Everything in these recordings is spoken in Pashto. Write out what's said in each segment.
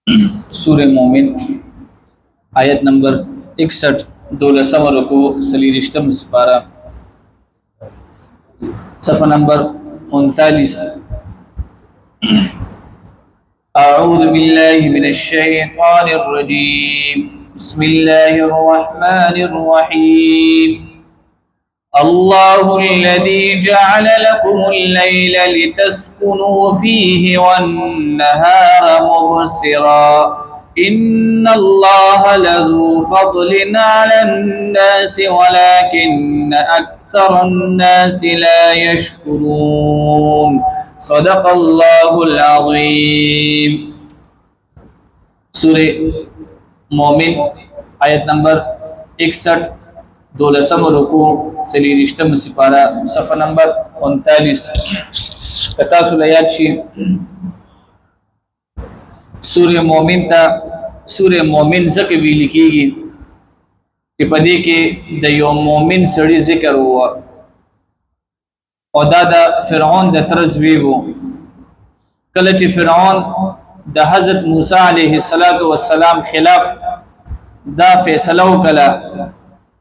सूर्य मोमिन आयत नंबर 61 12 रुकू सलीरिश्तम सिपारा सफ़ा नंबर 39 अऊज़ु बिल्लाहि मिनश शैतानिर रजीम बिस्मिल्लाहिर रहमानिर रहीम अल्लाहुल्लज़ी जअल लकुमुल लैला लितस्कुनू फीहि वन्नहार मुबसिरा इन्नल्लाह लज़ू फ़ज़लिन अलन्नासि वलाकिन्न अक्सरन्नासि ला यशकुरून सदक़ल्लाहुल अज़ीम। सूरे मोमिन आयत नंबर 61 12 रुकू सलीरिश्तम सिपारा सफ़ा नंबर 39 कता सुलयात शी सूर्य मोमिन ज़के भी लिखीगी कि पदी के द यो मोमिन सड़ी जिक्र हुआ और दादा फ़िरऔन द तरज़वीबो कल ची फ़िरऔन द हज़रत मूसा अलैहिस्सलातु वस्सलाम खिलाफ दा फैसला कला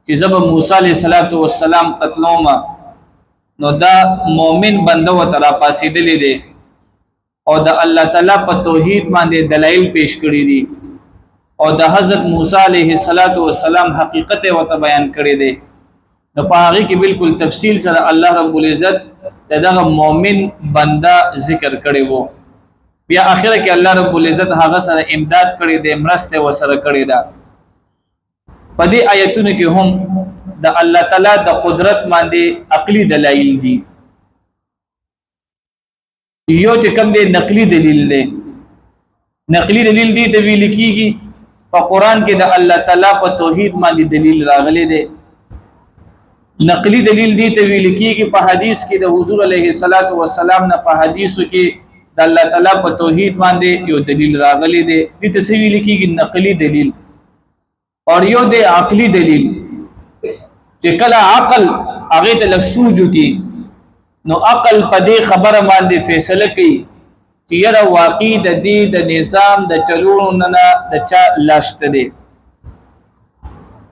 कि जब मूसा अलैहिस्सलातु वस्सलाम कत्लोमा नो दा मोमिन बंदा व तरा पासीदली दे और द अल्लाह ताला पर तौहीद मांदे दलाइल पेश करी दी और द हज़रत मूसा अलैहिस्सलातु वस्सलाम हकीकत व बयान करी दे न पागी की बिल्कुल तफसील सर अल्लाह रब्बुल इज़्ज़त दा मोमिन बंदा जिक्र करे वो या आखिर के अल्लाह रब्बुल इज़्ज़त हागा सर इमदाद करी दे मरस्ते व सर करी दा पदी आयतुन के हम द अल्लाह ताला द कुदरत मांदे अकली दलाइल दी यो चे कम दे नकली दलील दी तवी लिखीगी और कुरान के द अल्लाह ताला पर तौहीद मांदी दलील रागले दे नकली दलील दी तवी लिखीगी पर हदीस के द हुजूर अलैहिस्सलातु वस्सलाम न पर हदीस के द अल्लाह ताला पर तौहीद मांदे यो दलील रागले दे दी तस्वी लिखीगी नकली दलील और यो दे अकली दलील जे कला अकल आगे तलक सूझ की नो अकल पदे खबर मांदे फैसला की कि यार वाकई द दी द निज़ाम द चलून नना द चा लाश्त दे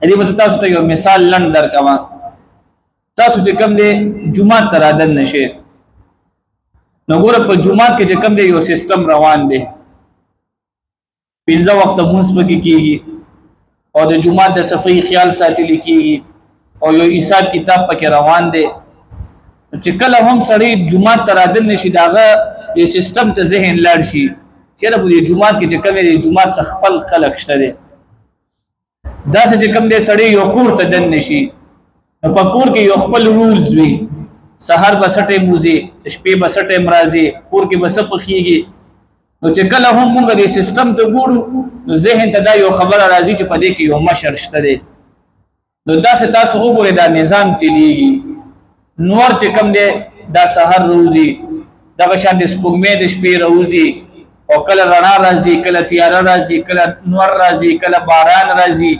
यदि बता सुते यो मिसाल लन दर कमा तासु जे कम दे जुमा तरादन नशे नो गोर पर जुमा के जे कम दे यो सिस्टम रवान दे पिंजा वक्त मुंस पर कीगी और द जुमा द सफई ख्याल साथी लिखीगी और यो हिसाब किताब पर के रवान दे चिकल हम सड़ी जुमा तरादन नशिदागा ये सिस्टम ते जहन लड़शी चेरा बुदी जुमात के जकम ये जुमात सखपल खलक शदे दास जकम दे सड़ी योकुर तदन नशी न पकुर के योखपल रूल्स भी सहर बसटे मुजे शपे बसटे मराजे पुर के बसप खीगी नो चिकल हम मुंग दे सिस्टम तो गुडू नो जहन तदा यो खबर राजी च पदे की यो मशर शदे नो दास तास हो बोले दा निजाम चलीगी नूर चिकम दे दा सहर रोजी दा शान दे स्पुगमे दे शपे रोजी और कल रना राजी कल तियारा राजी कल नूर राजी कल बारान राजी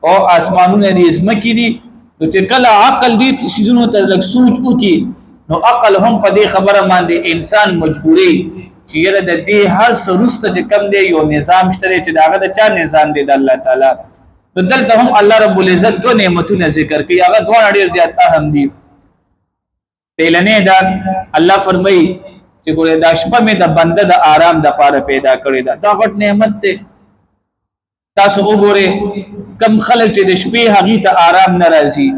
और आसमानों ने रिज़्म की दी तो चिकल अकल दी चीजों तलक सूझ उकी नो अकल हम पदे खबर मान दे इंसान मजबूरी चीर द दे हर सरुस्त चिकम दे यो निजाम शतरे चिदागा द चा निजाम दे अल्लाह ताला तो दल हम अल्लाह रब्बुल इज़्ज़त दो नेमतों जिक्र की अगर दो अड़े ज्यादा अहम दी पहलने दा अल्लाह फरमाई कि गोले दाशपा में द बंदा द आराम द पार पैदा करे दा ताकत नेमत ते तासो गोरे कम खलक चे दशपे हगी त आराम नाराजी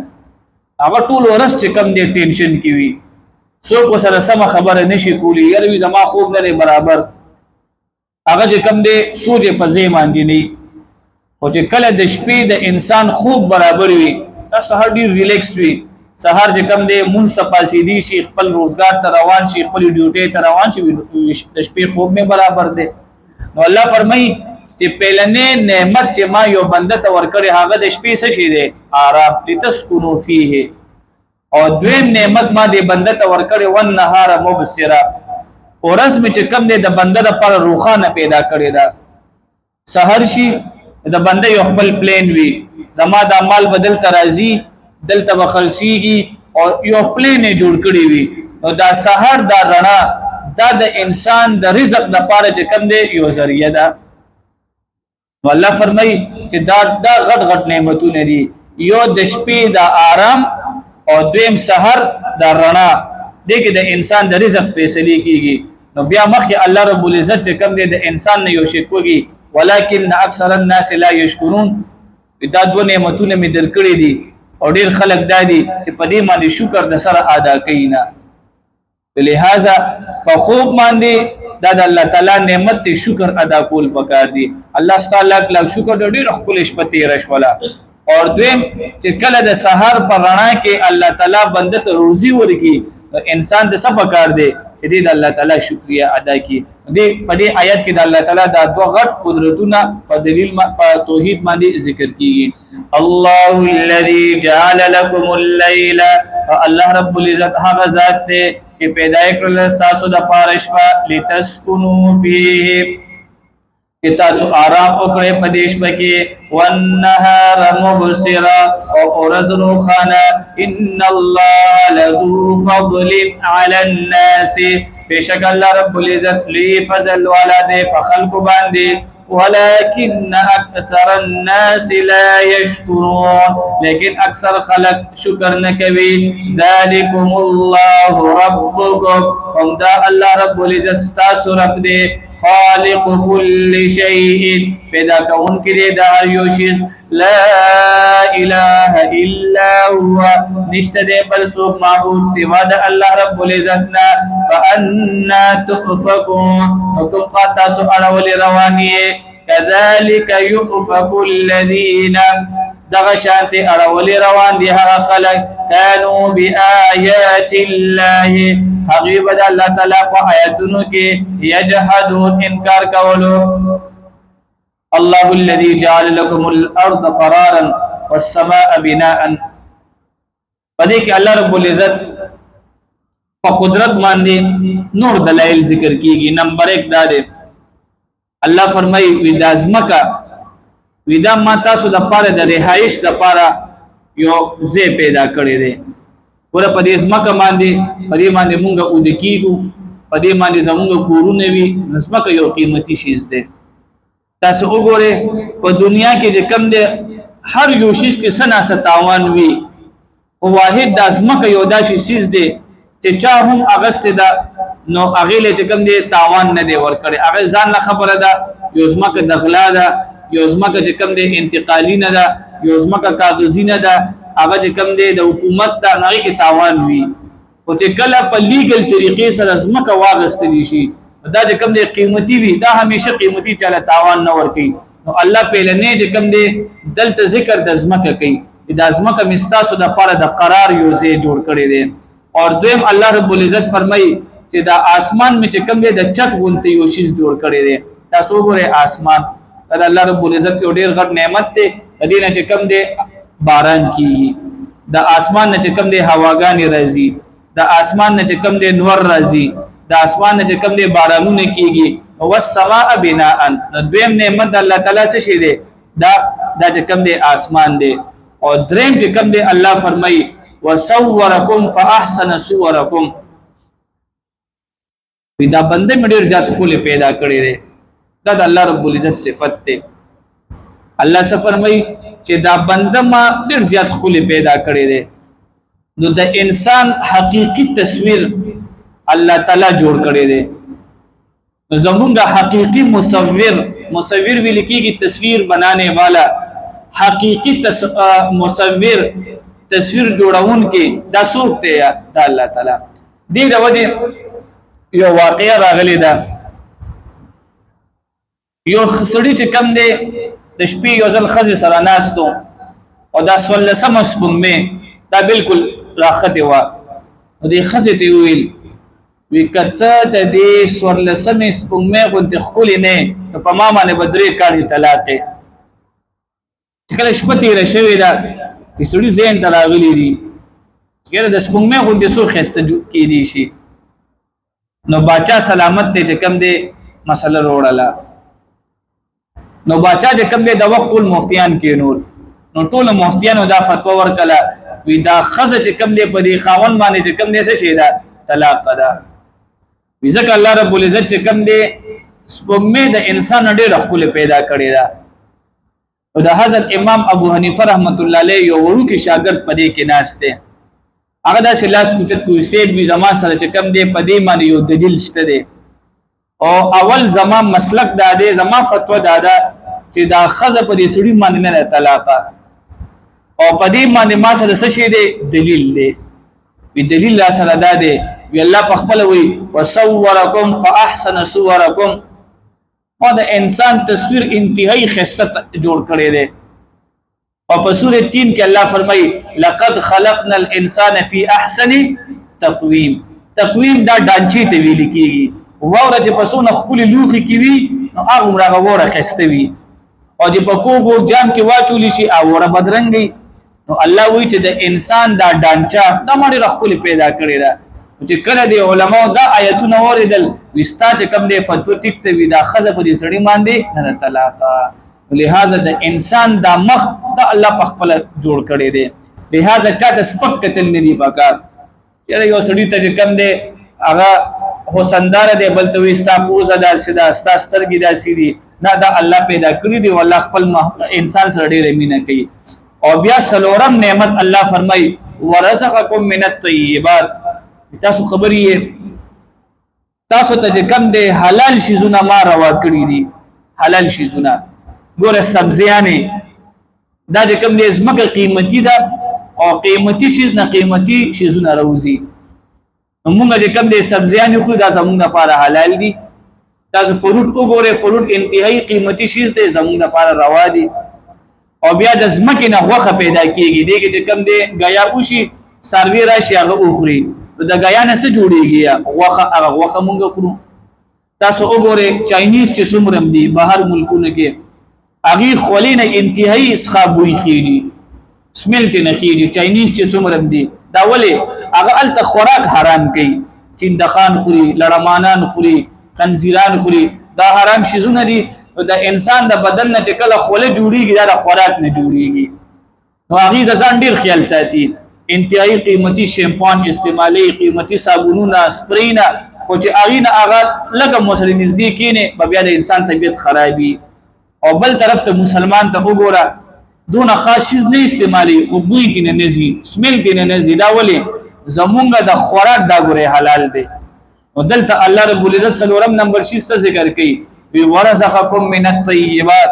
अगर टूल वरस चे कम दे टेंशन की हुई सो को सर सम खबर नशी कूली यार भी जमा खूब नरे बराबर अगर जे कम दे सोजे पजे मांदी नहीं हो जे कल दशपे द इंसान खूब बराबर हुई ता सहर डी रिलैक्स हुई सहर जे कम दे मुंसपासीदी शेख पल रोजगार तरवान शेख पल ड्यूटी तरवान शपे खूब में बराबर दे नो अल्लाह फरमाई कि पहलने नेमत चे मा यो बंदा तवर करे हागा दशपे से दे आराम लितस्कुनु फीहि और द्वे नेमत मा दे बंदा तवर करे वन नहार मुबसिरा और रस में चे कम दे द बंदा द पर रूखा न पैदा करे दा सहर शी द बंदा यो खपल प्लेन वी जमा दा माल बदल तराजी दल तब खर्सीगी और यो प्लेन जोड़ करी हुई और दा सहर दा रणा दा द इंसान द रिज़्क़ द पारे चे कम दे यो जरिया दा الله فرمای چې دا غټ غټ نعمتونه دي یو د شپې د آرام او دویم سحر د رڼا دغه د انسان د رزق فیصله کیږي نو بیا مخکې الله رب العزت کم دی د انسان نه یو شي کوي ولکن اکثر الناس لا یشکرون دا دوه نعمتونه می درکړي دي او ډیر خلک دادي چې په دې باندې شکر د سره ادا کوي نه لہذا په خوب باندې دا د الله تعالی نعمت ته شکر ادا کول پکار دي الله تعالی لاک شکر ډیر خپل شپه تیر شولا اور دویم چې کله د سحر پر رڼا کې الله تعالی بنده ته روزي ورکي انسان د سبا کار دی چې د الله تعالی شکریا ادا کی دې په دې آیت کې د الله تعالی د دوه غټ قدرتونه په دلیل په توحید باندې ذکر کیږي الله الذي جعل لكم الليل الله رب العزت هغه ذات دی چې پیدا کړل تاسو د پارش په لتسكنوا فيه چې تاسو آرام وکړئ په دیش پکې والنهار مبصرا او ورځ روخانه ان الله لذو فضل على الناس بشک الله رب العزت لی فضل ولده په خلق باندې ولكن اكثر الناس لا يشكرون لیکن اکثر خلق شکر نه کوي ذالکم الله ربکم هم دا الله رب العزت تاسو رب دی خالق كل شيء پیدا کون کې دا هر یو شی لا اله الا هو نشته دی بل څوک معبود سوا د الله رب العزت نه فانا تؤفكون حکم خاطا سو اړول رواني كذلك يؤفك الذين دغه شانتي اړول روان دي هغه خلک كانوا بآيات الله حقیقت الله تعالی په آیاتونو کې یجحدون انکار کولو الله الذي جعل لكم الارض قرارا والسماء بناء پدې کې الله رب العزت په قدرت باندې نور دلایل ذکر کیږي نمبر 1 دا دی الله فرمای ودازمکا ودا ما تاسو د پاره د رهایش د پاره یو زی پیدا کړی دی ور په دې اسمکه باندې په دې باندې مونږه ود کیګو په دې باندې زمونږ کورونه وي اسمکه یو قیمتي شی دی تاسو وګوره په دنیا کې چې کم دی هر یو شی کې سنا ستاوان وي او واحد د اسمکه یو داسې شی دی چې چا هم اگست دا نو اغه له چې کم دی تاوان نه دی ور کړی اغه ځان له خبره ده یو اسمکه دغلا ده یو اسمکه چې کم دی انتقالی نه ده یو اسمکه کاغذی نه ده هغه چې کم دی د حکومت ته نه کې تاوان وي او چې کله په لیګل طریقې سره اسمکه واغستلی شي دا چې کم دی قیمتي وي دا همیشه قیمتي چاله تاوان نه ور کوي نو الله په لنه چې کم دی دلته ذکر د اسمکه کوي د اسمکه مستاسو د پاره د قرار یو ځای جوړ کړی دی اور دویم الله رب العزت فرمایي چې دا آسمان می چې کم دی د چت غونته یو شی جوړ کړی دی تاسو وګورئ آسمان دا الله رب العزت یو ډیر غټ نعمت دی دینه چې کم دی باران کیږي د اسمان نه چې کم دی هواګانی راځي د اسمان نه چې کم دی نور راځي د اسمان نه چې کم دی بارانونه کیږي او السماء بناء نو دویم نعمت الله تعالی څه شي دی دا چې کم دی آسمان دی او دریم چې کم دی الله فرمایي وصورکم فاحسن صورکم دا بنده مې ډیر زیات خپل پیدا کړی دی دا د الله رب العزت صفت دی الله څه فرمایي چې دا بنده ما ډیر زیات خپل پیدا کړی دی نو د انسان حقيقي تصویر الله تعالی جوړ کړی دی نو زمونږ حقيقي مصور ویل کېږي تصویر بنانے والا حقيقي مصور تصویر جوړون کې دا څوک دی دا الله تعالی دې د وجه یو واقعیا راغلی دا یو سړی چې کم دی د شپې یو ځل خزې سره ناستو او دا 16 سپوږمۍ دا بالکل راخته و او دې خزې ته ویل وی کته د دې 16 سپوږمۍ غونډه خولې نه نو په ما باندې بدرې کاڼي طلاق چې کله شپه تیر شوی دا د سړي زین ته راغلی دي چې د سپوږمۍ غونډه سو خسته کې دي شي نو باچا سلامت ته چې کم دی مسله وروړه نو باچا چې کم دی د وخت ټول مفتیان کې نو ټول مفتیانو دا فتوا ورکړه وی دا خزه چې کم دی په دې خاون باندې چې کم دی څه شي دا طلاق ده ځکه الله رب العزت چې کم دی سپوږمۍ د انسان ډېر خپل پیدا کړی دا او د حضرت امام ابو حنیفه رحمت الله علیه یو ورکی شاګرد پدې کې ناشته هغه د سلاس کوچت کو سیب وی زما سره چې کم دی پدې باندې یو دلیل شته دی او اول زما مسلک دا دی زما فتوا دا ده چې دا خزه پدې سړي باندې نه طلاق او پدې باندې ما سره څه شي دی دلیل دی وی دلیل لا سره دا دی وی الله په خپل وی وصورکم فاحسن صورکم او د انسان تصویر انتهایی خسته جوړ کړی دی او په سورۃ 3 کې الله فرمایي لقد خلقنا الانسان في احسن تقویم تقویم دا ډانچې ته ویل کیږي ووره چې په سونه خپل لوخي کې وي نو هغه مرغه وره خسته وي او چې په کوګو جام کې واچول شي او وره بدرنګي نو الله وی چې د انسان دا ډانچا د مړي رخل پیدا کړی دا چې کله دی علماء دا آیتونه اوریدل وستا چې کوم دی فتوا ټیک ته وی دا خزه په دې سړی باندې نه طلاق لہذا د انسان دا مخ دا الله په خپل جوړ کړی دی لہذا چاته سپک کتل نه دی پکار چې یو سړی ته کوم دی هغه حسندار دی بل ته وستا پوزه دا سیدا ستا سترګې دا سیدي نه دا الله پیدا کړی دی والله خپل انسان سره ډېر مینه کوي او بیا سلورم نعمت الله فرمای ورزقکم من الطیبات تاسو خبرې تاسو ته کم دی حلال شیزونه ما روا کړی دي حلال شیزونه ګوره سبزیانه دا چې کم دی زمکه قیمتي ده او قیمتي شیز نه قیمتي شیزونه راوځي موږ چې کم دی سبزیانه خو دا زموږ لپاره حلال دي تاسو فروټ وګوره فروټ انتهایی قیمتي شیز دی زموږ لپاره روا دي او بیا د زمکه نه غوخه پیدا کیږي دغه چې کم دی غیا وشي سروي راشي هغه اخري د غیا نه څه جوړیږي غوخه هغه غوخه مونږ خورو تاسو وګوره چاینیز چې څومره دي بهر ملکونو کې هغه خولینه انتهایی اسخابوي کیږي سملټ نه کیږي چاینیز چې څومره دي دا ولی هغه الته خوراک حرام کوي چیندخان خوري لړمانان خوري خنزیران خوري دا حرام شیزونه دي د انسان د بدن نه چې کله خوله جوړیږي دا خوراک نه جوړیږي نو هغه د ځان ډیر خیال ساتي انتهایی قیمتي شیمپون استعمالي قیمتي صابونونه سپرینا او چې هغه نه هغه لکه مسلمان نږدې کینه بیا د انسان طبيعت خرابي او بل طرف ته مسلمان ته وګوره دون خاص شیز نه استعمالي خو بوی دي نه نزي سمل دي نه نزي دا ولي زمونږ د خوراک دا ګوره حلال دي او دلته الله رب العزت سلورم نمبر 6 ذکر کوي وی ورزقکم من الطیبات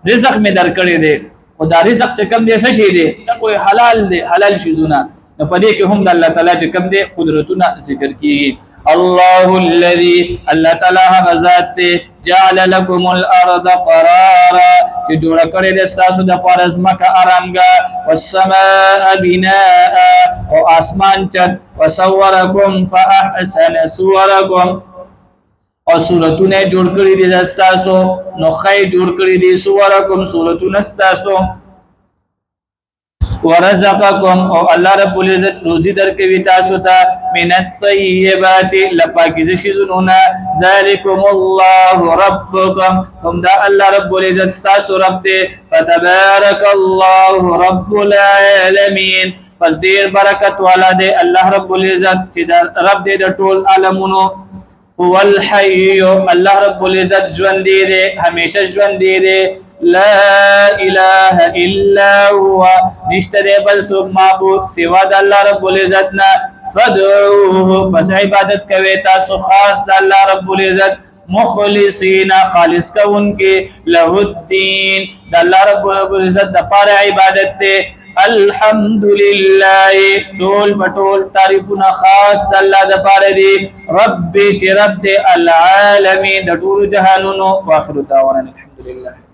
رزق می درکړی دی خدا رزق چې کم دی څه شي دی کوئی حلال دی حلال شیزونه نو پدې کې هم د الله تعالی چې کم دی قدرتونه ذکر کیږي الله الذي الله تعالی هغه ذات جعل لكم الارض قرارا چې جوړ کړی دی تاسو د پارز مکه آرامګه والسماء بناء او اسمان چت وصورکم فاحسن صورکم او صورتونه جوړ کړی دي تاسو نو خی جوړ کړی دي صورکم صورتونه تاسو ورزقکم او الله رب العزت روزي درکوي تاسو ته من الطيبات لپاکیزه شیزونه ذالکم الله ربکم هم دا الله رب العزت تاسو رب دې فتبارك الله رب العالمین پس ډیر برکت والا دی الله رب العزت چې رب دې د ټول عالمونو هو الحي الله رب العزت ژوند دی همیشه ژوند دی لا اله الا هو نشته بل څوک معبود سوا د الله رب العزت نه فدعوه پس عبادت کوي تاسو خاص د الله رب العزت مخلصین خالص کوونکې له الدين د الله رب العزت د پاره عبادت ته الحمدلله ټول بټول تعریفونه خاص د الله د پاره دي رب چې رب العالمین د ټول جهانونو واخر دعوانا الحمدلله